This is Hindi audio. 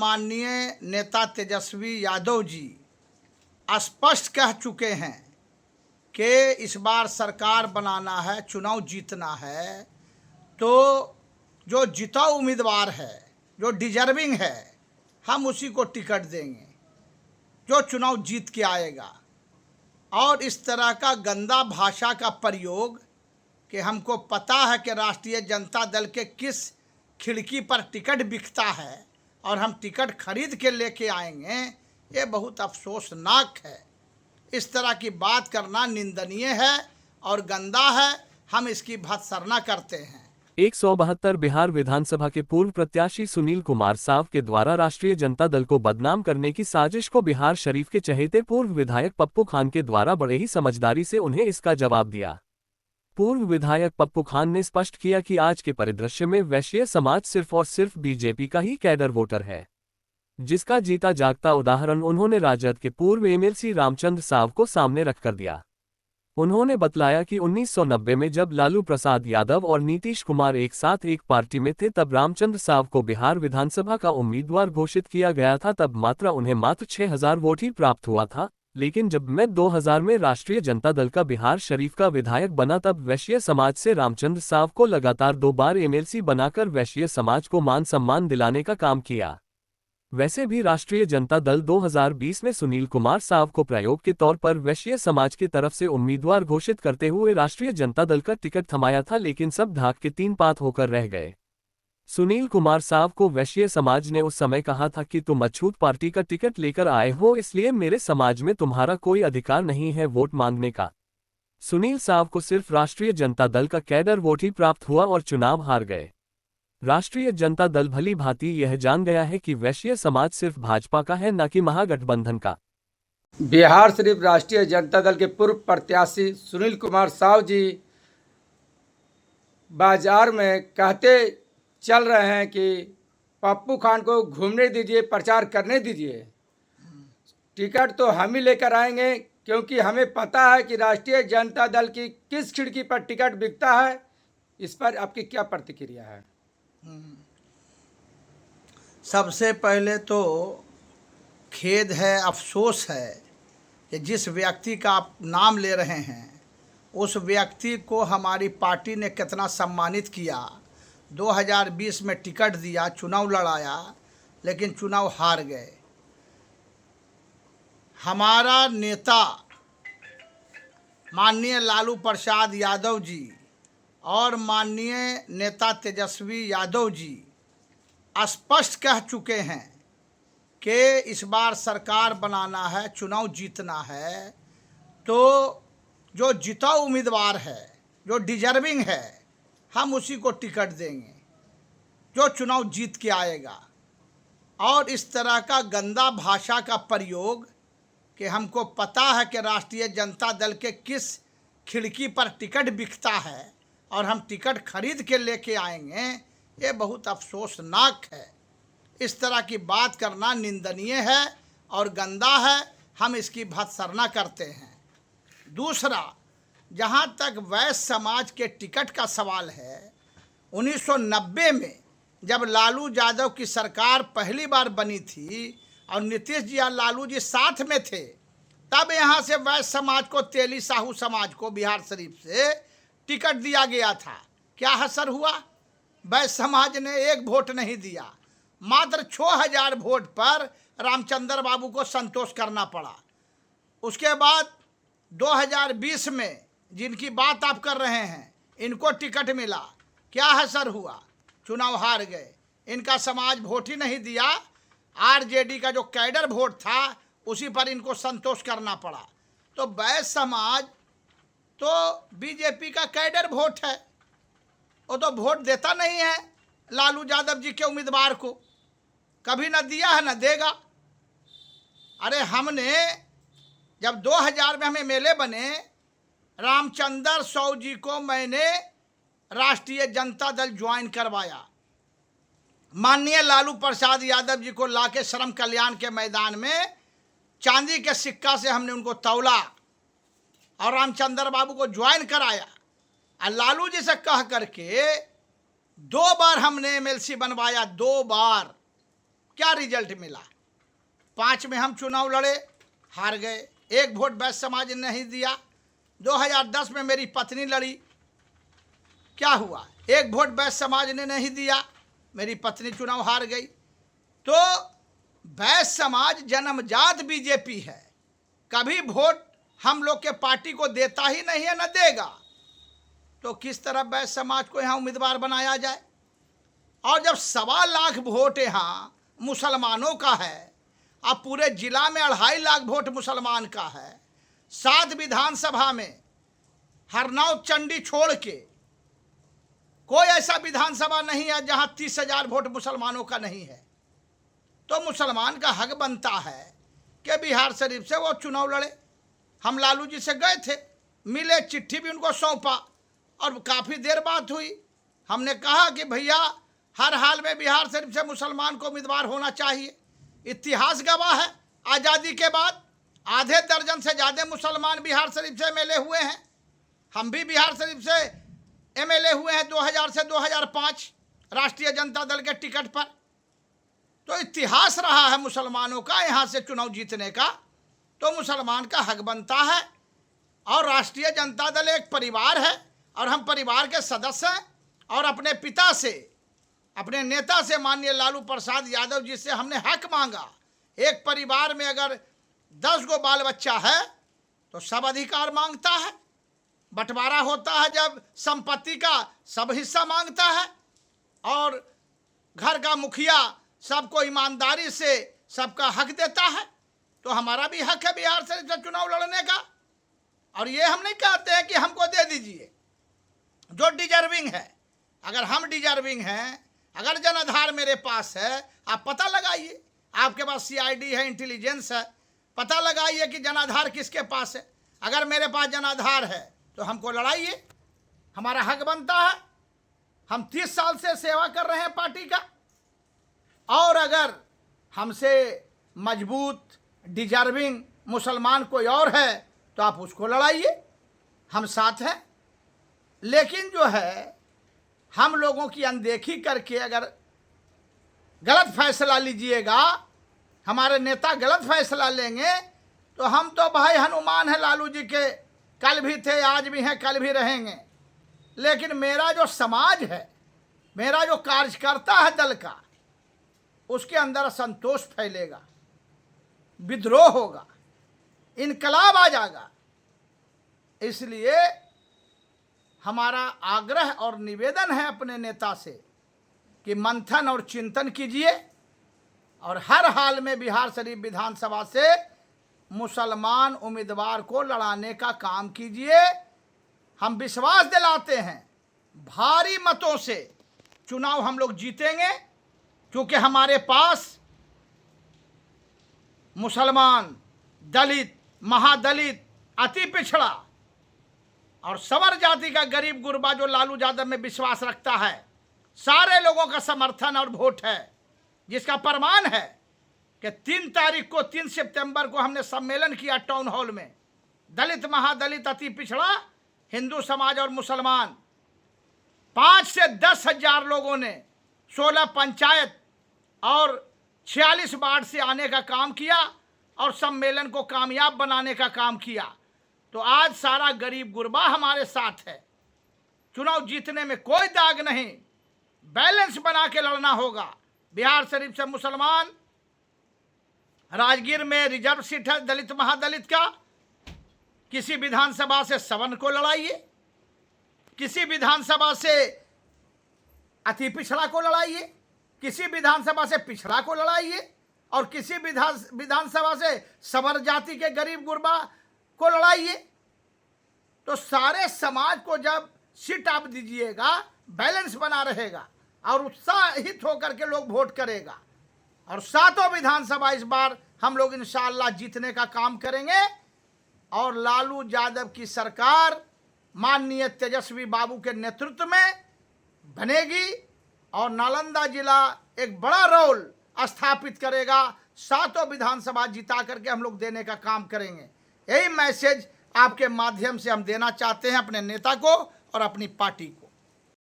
माननीय नेता तेजस्वी यादव जी स्पष्ट कह चुके हैं कि इस बार सरकार बनाना है, चुनाव जीतना है, तो जो जीता उम्मीदवार है, जो डिजर्विंग है, हम उसी को टिकट देंगे जो चुनाव जीत के आएगा। और इस तरह का गंदा भाषा का प्रयोग कि हमको पता है कि राष्ट्रीय जनता दल के किस खिड़की पर टिकट बिकता है और हम टिकट खरीद के लेके आएंगे, ये बहुत अफसोसनाक है। इस तरह की बात करना निंदनीय है और गंदा है। हम इसकी भर्त्सना करते हैं। 172 बिहार विधानसभा के पूर्व प्रत्याशी सुनील कुमार साव के द्वारा राष्ट्रीय जनता दल को बदनाम करने की साजिश को बिहार शरीफ के चहेते पूर्व विधायक पप्पू खान के द्वारा बड़े ही समझदारी से उन्हें इसका जवाब दिया। पूर्व विधायक पप्पू खान ने स्पष्ट किया कि आज के परिदृश्य में वैश्य समाज सिर्फ और सिर्फ बीजेपी का ही कैडर वोटर है, जिसका जीता जागता उदाहरण उन्होंने राजद के पूर्व एमएलसी रामचंद्र साव को सामने रखकर दिया। उन्होंने बतलाया कि 1990 में जब लालू प्रसाद यादव और नीतीश कुमार एक साथ एक पार्टी में थे, तब रामचंद्र साव को बिहार विधानसभा का उम्मीदवार घोषित किया गया था। तब उन्हें मात्र 6000 वोट ही प्राप्त हुआ था। लेकिन जब मैं 2000 में राष्ट्रीय जनता दल का बिहार शरीफ का विधायक बना, तब वैश्य समाज से रामचंद्र साव को लगातार 2 बार एमएलसी बनाकर वैश्य समाज को मान सम्मान दिलाने का काम किया। वैसे भी राष्ट्रीय जनता दल 2020 में सुनील कुमार साव को प्रयोग के तौर पर वैश्य समाज की तरफ से उम्मीदवार घोषित करते हुए राष्ट्रीय जनता दल का टिकट थमाया था, लेकिन सब ढाक के 3 पात होकर रह गए। सुनील कुमार साव को वैश्य समाज ने उस समय कहा था कि तुम अछूत पार्टी का टिकट लेकर आए हो, इसलिए मेरे समाज में तुम्हारा कोई अधिकार नहीं है वोट मांगने का। सुनील साव को सिर्फ राष्ट्रीय जनता दल का कैडर वोट ही प्राप्त हुआ और चुनाव हार गए। राष्ट्रीय जनता दल भली भांति यह जान गया है कि वैश्य समाज सिर्फ भाजपा का है, न कि महागठबंधन का। बिहार शरीफ राष्ट्रीय जनता दल के पूर्व प्रत्याशी सुनील कुमार साव जी बाजार में कहते चल रहे हैं कि पप्पू खान को घूमने दीजिए, प्रचार करने दीजिए, टिकट तो हम ही लेकर आएंगे, क्योंकि हमें पता है कि राष्ट्रीय जनता दल की किस खिड़की पर टिकट बिकता है। इस पर आपकी क्या प्रतिक्रिया है? सबसे पहले तो खेद है, अफसोस है कि जिस व्यक्ति का आप नाम ले रहे हैं उस व्यक्ति को हमारी पार्टी ने कितना सम्मानित किया। 2020 में टिकट दिया, चुनाव लड़ाया, लेकिन चुनाव हार गए। हमारा नेता माननीय लालू प्रसाद यादव जी और माननीय नेता तेजस्वी यादव जी स्पष्ट कह चुके हैं कि इस बार सरकार बनाना है, चुनाव जीतना है, तो जो जीता उम्मीदवार है, जो डिजर्विंग है, हम उसी को टिकट देंगे जो चुनाव जीत के आएगा। और इस तरह का गंदा भाषा का प्रयोग कि हमको पता है कि राष्ट्रीय जनता दल के किस खिड़की पर टिकट बिकता है और हम टिकट खरीद के लेके आएंगे, ये बहुत अफसोसनाक है। इस तरह की बात करना निंदनीय है और गंदा है। हम इसकी भर्त्सना करते हैं। दूसरा, जहाँ तक वैश्य समाज के टिकट का सवाल है, 1990 में जब लालू यादव की सरकार पहली बार बनी थी और नीतीश जी और लालू जी साथ में थे, तब यहाँ से वैश्य समाज को, तेली साहू समाज को बिहार शरीफ से टिकट दिया गया था। क्या असर हुआ? वैश्य समाज ने 1 वोट नहीं दिया, मात्र 6000 वोट पर रामचंद्र बाबू को संतोष करना पड़ा। उसके बाद 2020 में जिनकी बात आप कर रहे हैं, इनको टिकट मिला। क्या असर हुआ? चुनाव हार गए। इनका समाज वोट ही नहीं दिया, आरजेडी का जो कैडर वोट था उसी पर इनको संतोष करना पड़ा। तो वैश्य समाज तो बीजेपी का कैडर वोट है, वो तो वोट देता नहीं है लालू यादव जी के उम्मीदवार को, कभी न दिया है न देगा। अरे हमने जब 2000 में हम एमएलए बने, रामचंद्र साव जी को मैंने राष्ट्रीय जनता दल ज्वाइन करवाया। माननीय लालू प्रसाद यादव जी को लाके श्रम कल्याण के मैदान में चांदी के सिक्का से हमने उनको तौला और रामचंद्र बाबू को ज्वाइन कराया। और लालू जी से कह करके 2 बार हमने एमएलसी बनवाया, 2 बार। क्या रिजल्ट मिला? 5 में हम चुनाव लड़े, हार गए, 1 वोट वैश्य समाज ने नहीं दिया। 2010 में मेरी पत्नी लड़ी, क्या हुआ? 1 वोट वैश्य समाज ने नहीं दिया, मेरी पत्नी चुनाव हार गई। तो वैश्य समाज जन्मजात बीजेपी है, कभी वोट हम लोग के पार्टी को देता ही नहीं है, न देगा। तो किस तरह वैश्य समाज को यहाँ उम्मीदवार बनाया जाए? और जब 1.25 लाख वोट यहाँ मुसलमानों का है, अब पूरे जिला में 2.5 लाख वोट मुसलमान का है, 7 विधानसभा में हरनौत चंडी छोड़ के कोई ऐसा विधानसभा नहीं है जहां 30,000 वोट मुसलमानों का नहीं है। तो मुसलमान का हक बनता है कि बिहार शरीफ से वो चुनाव लड़े। हम लालू जी से गए थे, मिले, चिट्ठी भी उनको सौंपा और काफ़ी देर बात हुई। हमने कहा कि भैया हर हाल में बिहार शरीफ से मुसलमान को उम्मीदवार होना चाहिए। इतिहास गवाह है, आज़ादी के बाद आधे दर्जन से ज़्यादा मुसलमान बिहार शरीफ से एमएलए हुए हैं। हम भी बिहार शरीफ से एमएलए हुए हैं 2000 से 2005 राष्ट्रीय जनता दल के टिकट पर। तो इतिहास रहा है मुसलमानों का यहाँ से चुनाव जीतने का, तो मुसलमान का हक बनता है। और राष्ट्रीय जनता दल एक परिवार है और हम परिवार के सदस्य हैं। और अपने पिता से, अपने नेता से, माननीय लालू प्रसाद यादव जी से हमने हक मांगा। एक परिवार में अगर 10 गो बाल बच्चा है तो सब अधिकार मांगता है, बंटवारा होता है जब संपत्ति का सब हिस्सा मांगता है, और घर का मुखिया सबको ईमानदारी से सबका हक देता है। तो हमारा भी हक है बिहार से चुनाव लड़ने का। और ये हम नहीं कहते हैं कि हमको दे दीजिए, जो डिजर्विंग है। अगर हम डिजर्विंग हैं, अगर जनाधार मेरे पास है, आप पता लगाइए, आपके पास सीआईडी है, इंटेलिजेंस है, पता लगाइए कि जनाधार किसके पास है। अगर मेरे पास जनाधार है तो हमको लड़ाइए, हमारा हक बनता है। हम 30 साल से सेवा कर रहे हैं पार्टी का, और अगर हमसे मजबूत डिजर्विंग मुसलमान कोई और है तो आप उसको लड़ाइए, हम साथ हैं। लेकिन जो है, हम लोगों की अनदेखी करके अगर गलत फैसला लीजिएगा, हमारे नेता गलत फैसला लेंगे, तो हम तो भाई हनुमान है लालू जी के, कल भी थे, आज भी हैं, कल भी रहेंगे। लेकिन मेरा जो समाज है, मेरा जो कार्यकर्ता है दल का, उसके अंदर असंतोष फैलेगा, विद्रोह होगा, इनकलाब आ जाएगा। इसलिए हमारा आग्रह और निवेदन है अपने नेता से कि मंथन और चिंतन कीजिए और हर हाल में बिहार शरीफ विधानसभा से मुसलमान उम्मीदवार को लड़ाने का काम कीजिए। हम विश्वास दिलाते हैं भारी मतों से चुनाव हम लोग जीतेंगे, क्योंकि हमारे पास मुसलमान, दलित, महादलित, अति पिछड़ा और सवर जाति का गरीब गुरबा जो लालू यादव में विश्वास रखता है, सारे लोगों का समर्थन और वोट है, जिसका प्रमाण है कि 3 तारीख को 3 सितंबर को हमने सम्मेलन किया टाउन हॉल में। दलित, महादलित, अति पिछड़ा, हिंदू समाज और मुसलमान, 5 से 10 हजार लोगों ने 16 पंचायत और 46 वार्ड से आने का काम किया और सम्मेलन को कामयाब बनाने का काम किया। तो आज सारा गरीब गुरबा हमारे साथ है। चुनाव जीतने में कोई दाग नहीं, बैलेंस बना के लड़ना होगा। बिहार शरीफ से मुसलमान, राजगीर में रिजर्व सीट है दलित महादलित का, किसी विधानसभा से सवर्ण को लड़ाइए, किसी विधानसभा से अति पिछड़ा को लड़ाइए, किसी विधानसभा से पिछड़ा को लड़ाइए, और किसी विधानसभा से सवर जाति के गरीब गुरबा को लड़ाइए। तो सारे समाज को जब सीट आप दीजिएगा, बैलेंस बना रहेगा और उत्साहित होकर के लोग वोट करेगा। और 7 विधानसभा इस बार हम लोग इंशाअल्लाह जीतने का काम करेंगे और लालू यादव की सरकार माननीय तेजस्वी बाबू के नेतृत्व में बनेगी और नालंदा जिला एक बड़ा रोल स्थापित करेगा। 7 विधानसभा जिता करके हम लोग देने का काम करेंगे। यही मैसेज आपके माध्यम से हम देना चाहते हैं अपने नेता को और अपनी पार्टी को।